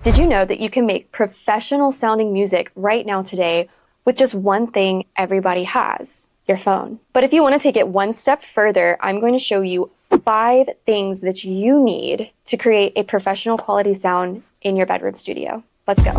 Did you know that you can make professional sounding music right now today with just one thing everybody has, your phone? But if you want to take it one step further, I'm going to show you 5 things that you need to create a professional quality sound in your bedroom studio. Let's go.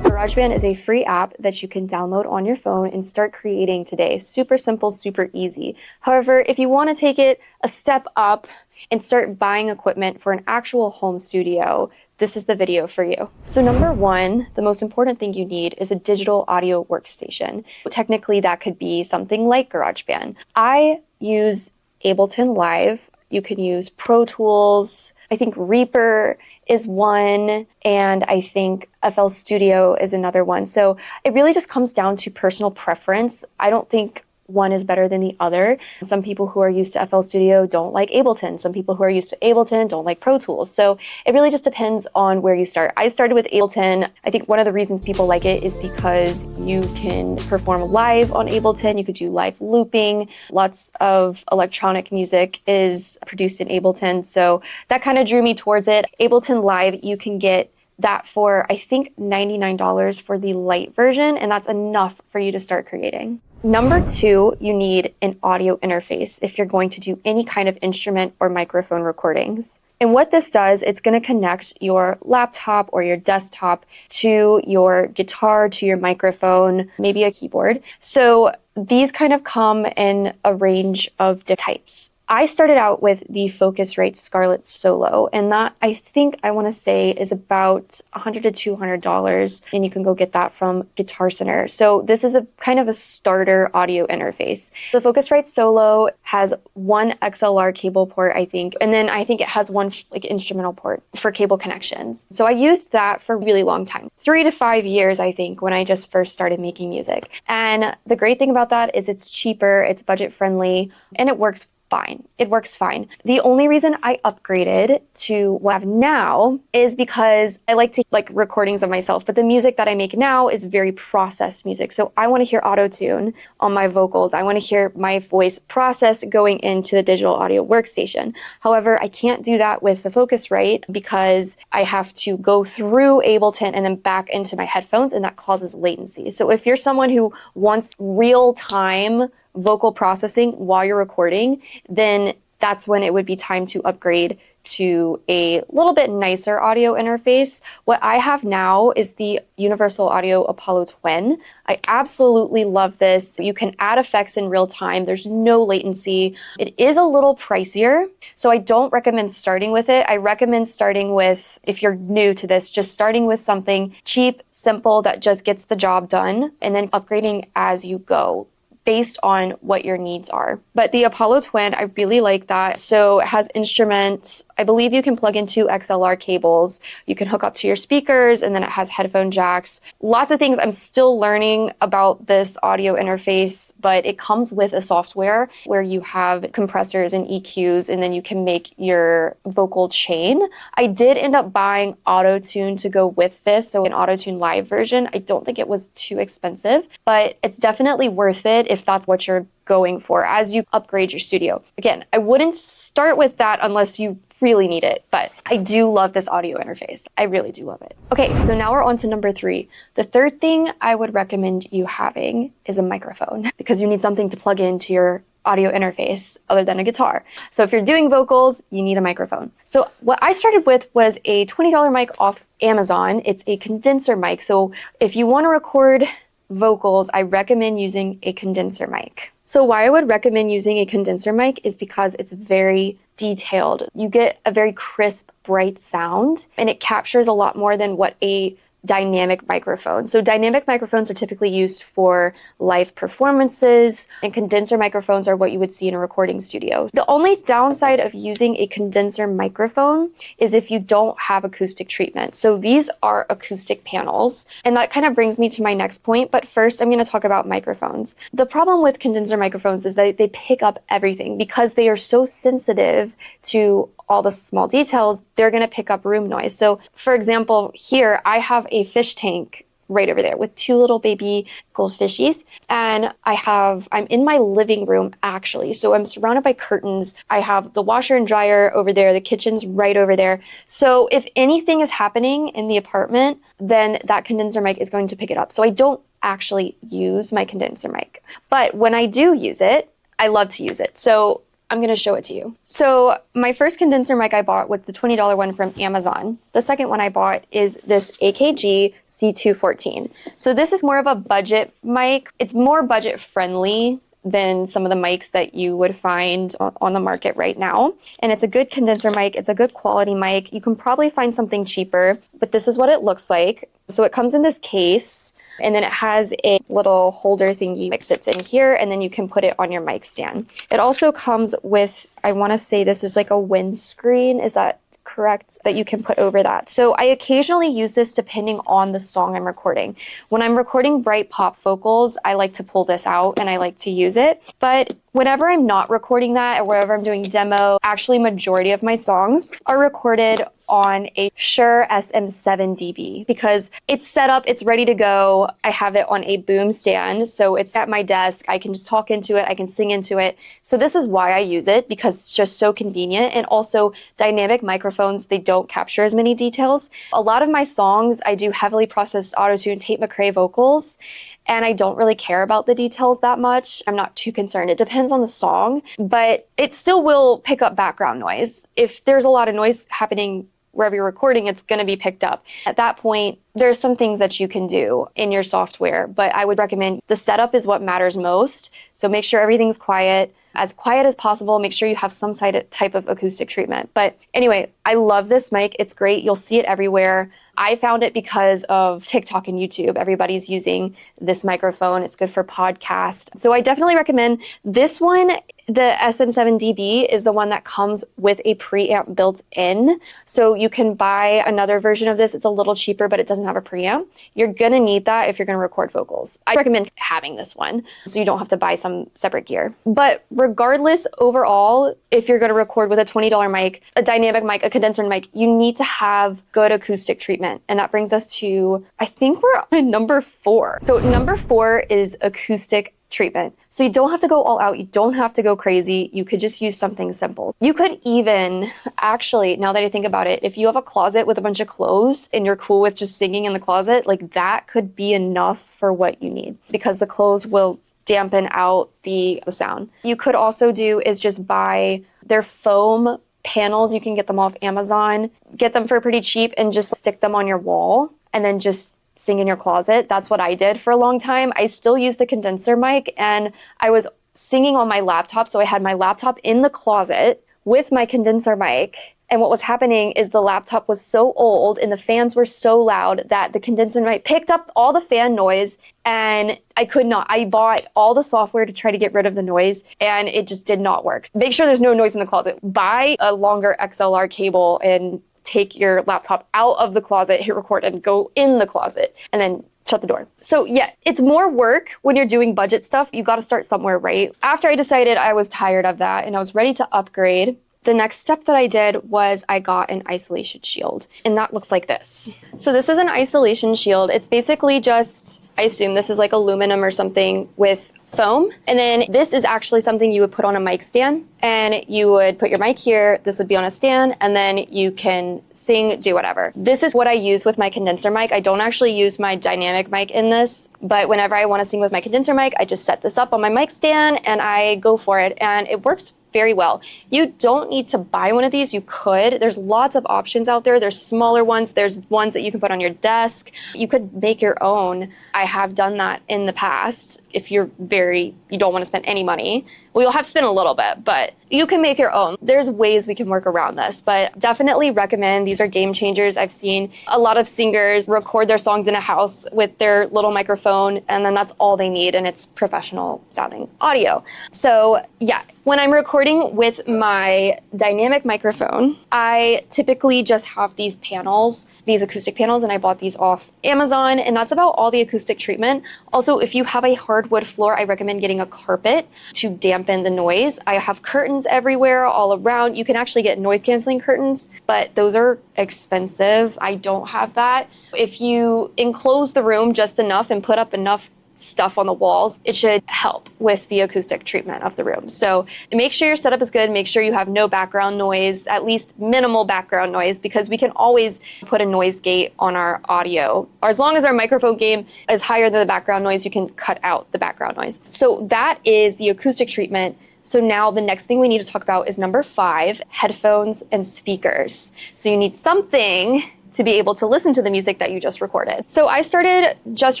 GarageBand is a free app that you can download on your phone and start creating today. Super simple, super easy. However, if you want to take it a step up and start buying equipment for an actual home studio, this is the video for you. So number 1, the most important thing you need is a digital audio workstation. Technically, that could be something like GarageBand. I use Ableton Live. You can use Pro Tools. I think Reaper is one, and I think FL Studio is another one. So it really just comes down to personal preference. I don't think one is better than the other. Some people who are used to FL Studio don't like Ableton. Some people who are used to Ableton don't like Pro Tools. So it really just depends on where you start. I started with Ableton. I think one of the reasons people like it is because you can perform live on Ableton. You could do live looping. Lots of electronic music is produced in Ableton. So that kind of drew me towards it. Ableton Live, you can get that for, I think, $99 for the light version, and that's enough for you to start creating. Number 2, you need an audio interface if you're going to do any kind of instrument or microphone recordings. And what this does, it's going to connect your laptop or your desktop to your guitar, to your microphone, maybe a keyboard. So these kind of come in a range of types. I started out with the Focusrite Scarlett Solo, and that I think I want to say is about $100 to $200, and you can go get that from Guitar Center. So this is a kind of a starter audio interface. The Focusrite Solo has one XLR cable port, I think, and then I think it has one like instrumental port for cable connections. So I used that for a really long time, 3 to 5 years, I think, when I just first started making music. And the great thing about that is it's cheaper, it's budget friendly, and it works fine. It works fine. The only reason I upgraded to what I have now is because I like to recordings of myself, but the music that I make now is very processed music. So I want to hear auto-tune on my vocals. I want to hear my voice processed going into the digital audio workstation. However, I can't do that with the Focusrite because I have to go through Ableton and then back into my headphones, and that causes latency. So if you're someone who wants real-time vocal processing while you're recording, then that's when it would be time to upgrade to a little bit nicer audio interface. What I have now is the Universal Audio Apollo Twin. I absolutely love this. You can add effects in real time. There's no latency. It is a little pricier, so I don't recommend starting with it. I recommend starting with, if you're new to this, just starting with something cheap, simple, that just gets the job done, and then upgrading as you go, based on what your needs are. But the Apollo Twin, I really like that. So it has instruments. I believe you can plug in 2 XLR cables. You can hook up to your speakers, and then it has headphone jacks. Lots of things. I'm still learning about this audio interface, but it comes with a software where you have compressors and EQs, and then you can make your vocal chain. I did end up buying Auto-Tune to go with this, so an Auto-Tune Live version. I don't think it was too expensive, but it's definitely worth it if that's what you're going for as you upgrade your studio. Again, I wouldn't start with that unless you really need it, but I do love this audio interface. I really do love it. Okay, so now we're on to number 3. The third thing I would recommend you having is a microphone, because you need something to plug into your audio interface other than a guitar. So if you're doing vocals, you need a microphone. So what I started with was a $20 mic off Amazon. It's a condenser mic. So if you want to record vocals, I recommend using a condenser mic. So why I would recommend using a condenser mic is because it's very detailed. You get a very crisp, bright sound, and it captures a lot more than what a dynamic microphone. So dynamic microphones are typically used for live performances, and condenser microphones are what you would see in a recording studio. The only downside of using a condenser microphone is if you don't have acoustic treatment. So these are acoustic panels, and that kind of brings me to my next point, but first I'm going to talk about microphones. The problem with condenser microphones is that they pick up everything because they are so sensitive to all the small details. They're going to pick up room noise. So for example, here I have a fish tank right over there with two little baby goldfishies. And I'm in my living room actually. So I'm surrounded by curtains. I have the washer and dryer over there. The kitchen's right over there. So if anything is happening in the apartment, then that condenser mic is going to pick it up. So I don't actually use my condenser mic. But when I do use it, I love to use it. So I'm going to show it to you. So my first condenser mic I bought was the $20 one from Amazon. The second one I bought is this AKG C214. So this is more of a budget mic. It's more budget friendly than some of the mics that you would find on the market right now. And it's a good condenser mic. It's a good quality mic. You can probably find something cheaper, but this is what it looks like. So it comes in this case, and then it has a little holder thingy that sits in here, and then you can put it on your mic stand. It also comes with, I want to say this is like a windscreen. Is that correct? That you can put over that. So I occasionally use this depending on the song I'm recording. When I'm recording bright pop vocals, I like to pull this out and I like to use it. But whenever I'm not recording that or wherever I'm doing demo, actually majority of my songs are recorded on a Shure SM7DB because it's set up, it's ready to go. I have it on a boom stand, so it's at my desk. I can just talk into it, I can sing into it. So this is why I use it, because it's just so convenient. And also dynamic microphones, they don't capture as many details. A lot of my songs, I do heavily processed auto-tune Tate McRae vocals, and I don't really care about the details that much. I'm not too concerned. It depends on the song, but it still will pick up background noise. If there's a lot of noise happening wherever you're recording, it's going to be picked up. At that point, there's some things that you can do in your software, but I would recommend the setup is what matters most. So make sure everything's quiet as possible. Make sure you have some type of acoustic treatment. But anyway, I love this mic. It's great. You'll see it everywhere. I found it because of TikTok and YouTube. Everybody's using this microphone. It's good for podcast. So I definitely recommend this one. The SM7DB is the one that comes with a preamp built in. So you can buy another version of this. It's a little cheaper, but it doesn't have a preamp. You're gonna need that if you're gonna record vocals. I recommend having this one so you don't have to buy some separate gear. But regardless, overall, if you're gonna record with a $20 mic, a dynamic mic, a condenser mic, you need to have good acoustic treatment. And that brings us to, I think we're on number 4. So number 4 is acoustic treatment. So you don't have to go all out. You don't have to go crazy. You could just use something simple. You could even, actually, now that I think about it, if you have a closet with a bunch of clothes and you're cool with just singing in the closet, like that could be enough for what you need because the clothes will dampen out the sound. You could also do is just buy their foam panels. You can get them off Amazon, get them for pretty cheap and just stick them on your wall and then just sing in your closet. That's what I did for a long time. I still use the condenser mic and I was singing on my laptop. So I had my laptop in the closet with my condenser mic. And what was happening is the laptop was so old and the fans were so loud that the condenser mic picked up all the fan noise and I could not. I bought all the software to try to get rid of the noise and it just did not work. Make sure there's no noise in the closet. Buy a longer XLR cable and take your laptop out of the closet, hit record, and go in the closet, and then shut the door. So yeah, it's more work when you're doing budget stuff. You got to start somewhere, right? After I decided I was tired of that and I was ready to upgrade, the next step that I did was I got an isolation shield, and that looks like this. So this is an isolation shield. It's basically just, I assume this is like aluminum or something with foam. And then this is actually something you would put on a mic stand and you would put your mic here. This would be on a stand and then you can sing, do whatever. This is what I use with my condenser mic. I don't actually use my dynamic mic in this, but whenever I want to sing with my condenser mic, I just set this up on my mic stand and I go for it and it works very well. You don't need to buy one of these. You could. There's lots of options out there. There's smaller ones. There's ones that you can put on your desk. You could make your own. I have done that in the past. If you don't want to spend any money, well, you'll have to spend a little bit, but you can make your own. There's ways we can work around this, but definitely recommend. These are game changers. I've seen a lot of singers record their songs in a house with their little microphone, and then that's all they need, and it's professional sounding audio. So yeah, When I'm recording with my dynamic microphone, I typically just have these panels, these acoustic panels, and I bought these off Amazon, and that's about all the acoustic treatment. Also, if you have a hardwood floor, I recommend getting a carpet to dampen the noise. I have curtains everywhere, all around. You can actually get noise canceling curtains, but those are expensive. I don't have that. If you enclose the room just enough and put up enough stuff on the walls, it should help with the acoustic treatment of the room. So make sure your setup is good, make sure you have no background noise, at least minimal background noise, because we can always put a noise gate on our audio. Or as long as our microphone gain is higher than the background noise, you can cut out the background noise. So that is the acoustic treatment. So now the next thing we need to talk about is number 5, headphones and speakers. So you need something to be able to listen to the music that you just recorded. So I started just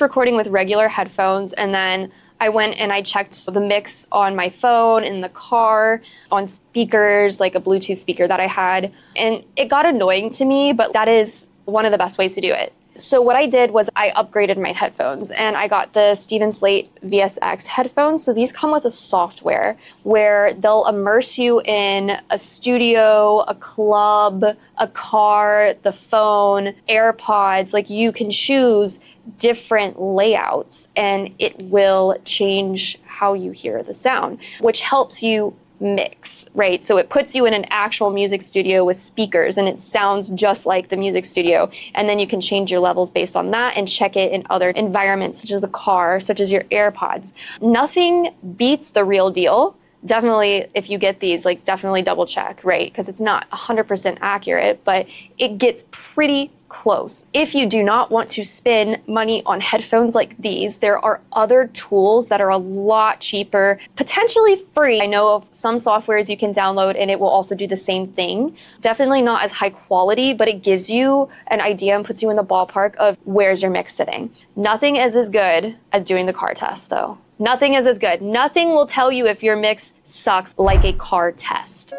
recording with regular headphones, and then I went and I checked the mix on my phone, in the car, on speakers, like a Bluetooth speaker that I had. And it got annoying to me, but that is one of the best ways to do it. So what I did was I upgraded my headphones, and I got the Steven Slate VSX headphones. So these come with a software where they'll immerse you in a studio, a club, a car, the phone, AirPods. Like, you can choose different layouts and it will change how you hear the sound, which helps you mix, right? So it puts you in an actual music studio with speakers and it sounds just like the music studio. And then you can change your levels based on that and check it in other environments, such as the car, such as your AirPods. Nothing beats the real deal. Definitely, if you get these, like, definitely double check, right? Because it's not 100% accurate, but it gets pretty close. If you do not want to spend money on headphones like these, there are other tools that are a lot cheaper, potentially free. I know of some softwares you can download and it will also do the same thing. Definitely not as high quality, but it gives you an idea and puts you in the ballpark of where's your mix sitting. Nothing is as good as doing the car test, though. Nothing is as good. Nothing will tell you if your mix sucks like a car test.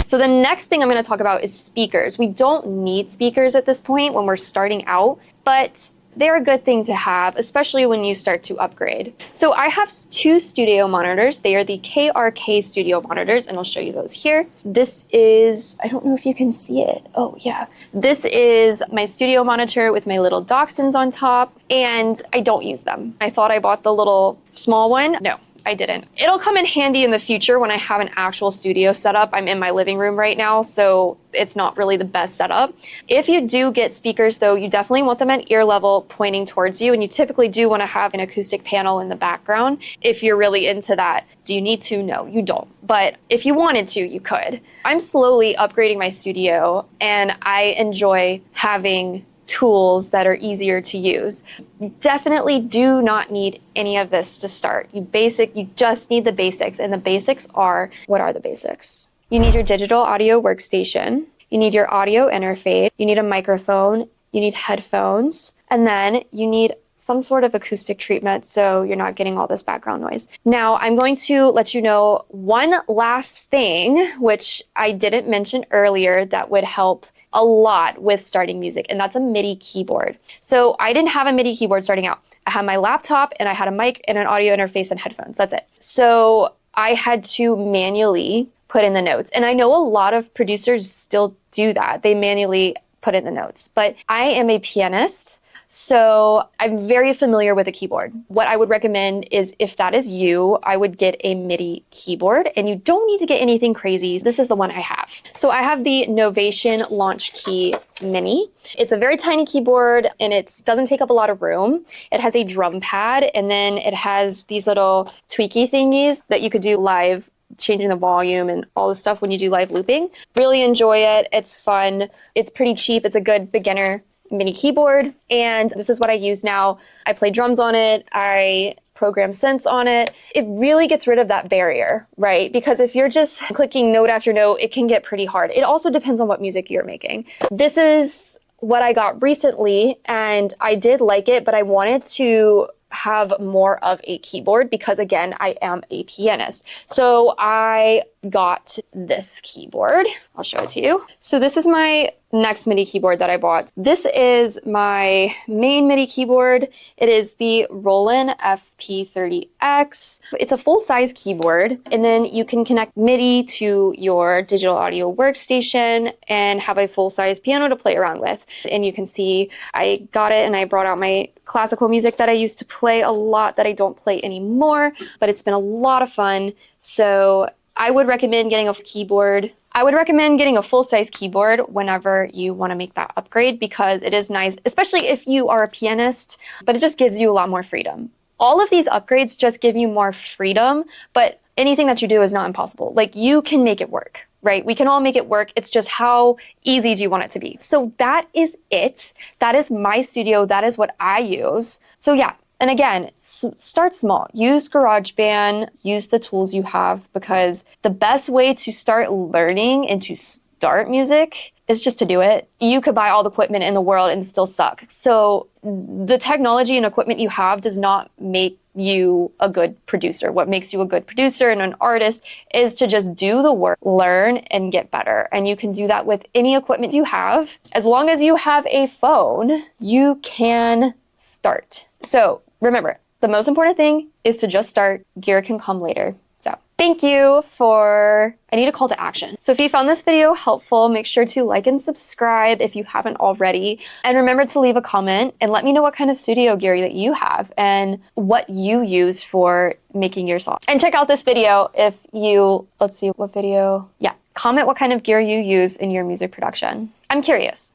So the next thing I'm going to talk about is speakers. We don't need speakers at this point when we're starting out, but they're a good thing to have, especially when you start to upgrade. So I have 2 studio monitors. They are the KRK studio monitors, and I'll show you those here. This is, I don't know if you can see it. Oh yeah. This is my studio monitor with my little Dachshunds on top, and I don't use them. I thought I bought the little small one. No, I didn't. It'll come in handy in the future when I have an actual studio setup. I'm in my living room right now, so it's not really the best setup. If you do get speakers, though, you definitely want them at ear level pointing towards you, and you typically do want to have an acoustic panel in the background if you're really into that. Do you need to? No, you don't. But if you wanted to, you could. I'm slowly upgrading my studio, and I enjoy having tools that are easier to use. You definitely do not need any of this to start. You just need the basics, and the basics are, what are the basics? You need your digital audio workstation, you need your audio interface, you need a microphone, you need headphones, and then you need some sort of acoustic treatment so you're not getting all this background noise. Now, I'm going to let you know one last thing, which I didn't mention earlier, that would help a lot with starting music, and that's a MIDI keyboard. So I didn't have a MIDI keyboard starting out. I had my laptop and I had a mic and an audio interface and headphones. That's it. So I had to manually put in the notes. And I know a lot of producers still do that. They manually put in the notes. But I am a pianist, so I'm very familiar with a keyboard. What I would recommend is, if that is you, I would get a MIDI keyboard, and you don't need to get anything crazy. This is the one I have. So I have the Novation Launch Key Mini. It's a very tiny keyboard, and it doesn't take up a lot of room. It has a drum pad, and then it has these little tweaky thingies that you could do live, changing the volume and all the stuff when you do live looping. Really enjoy it. It's fun. It's pretty cheap. It's a good beginner MIDI keyboard, and this is what I use now. I play drums on it. I program synths on it. It really gets rid of that barrier, right? Because if you're just clicking note after note, it can get pretty hard. It also depends on what music you're making. This is what I got recently, and I did like it, but I wanted to have more of a keyboard because, again, I am a pianist. So I got this keyboard. I'll show it to you. So this is my next MIDI keyboard that I bought. This is my main MIDI keyboard. It is the Roland FP30X. It's a full-size keyboard, and then you can connect MIDI to your digital audio workstation and have a full-size piano to play around with. And you can see I got it and I brought out my classical music that I used to play a lot that I don't play anymore, but it's been a lot of fun. So I would recommend getting a keyboard. I would recommend getting a full-size keyboard whenever you want to make that upgrade, because it is nice, especially if you are a pianist, but it just gives you a lot more freedom. All of these upgrades just give you more freedom, but anything that you do is not impossible. Like, you can make it work, right? We can all make it work. It's just how easy do you want it to be? So that is it. That is my studio. That is what I use. So yeah. And again, start small. Use GarageBand, use the tools you have, because the best way to start learning and to start music is just to do it. You could buy all the equipment in the world and still suck. So the technology and equipment you have does not make you a good producer. What makes you a good producer and an artist is to just do the work, learn, and get better. And you can do that with any equipment you have. As long as you have a phone, you can start. So remember, the most important thing is to just start. Gear can come later. So thank you for, I need a call to action. So if you found this video helpful, make sure to like and subscribe if you haven't already. And remember to leave a comment and let me know what kind of studio gear that you have and what you use for making your song. And check out this video if you, let's see what video. Yeah, comment what kind of gear you use in your music production. I'm curious.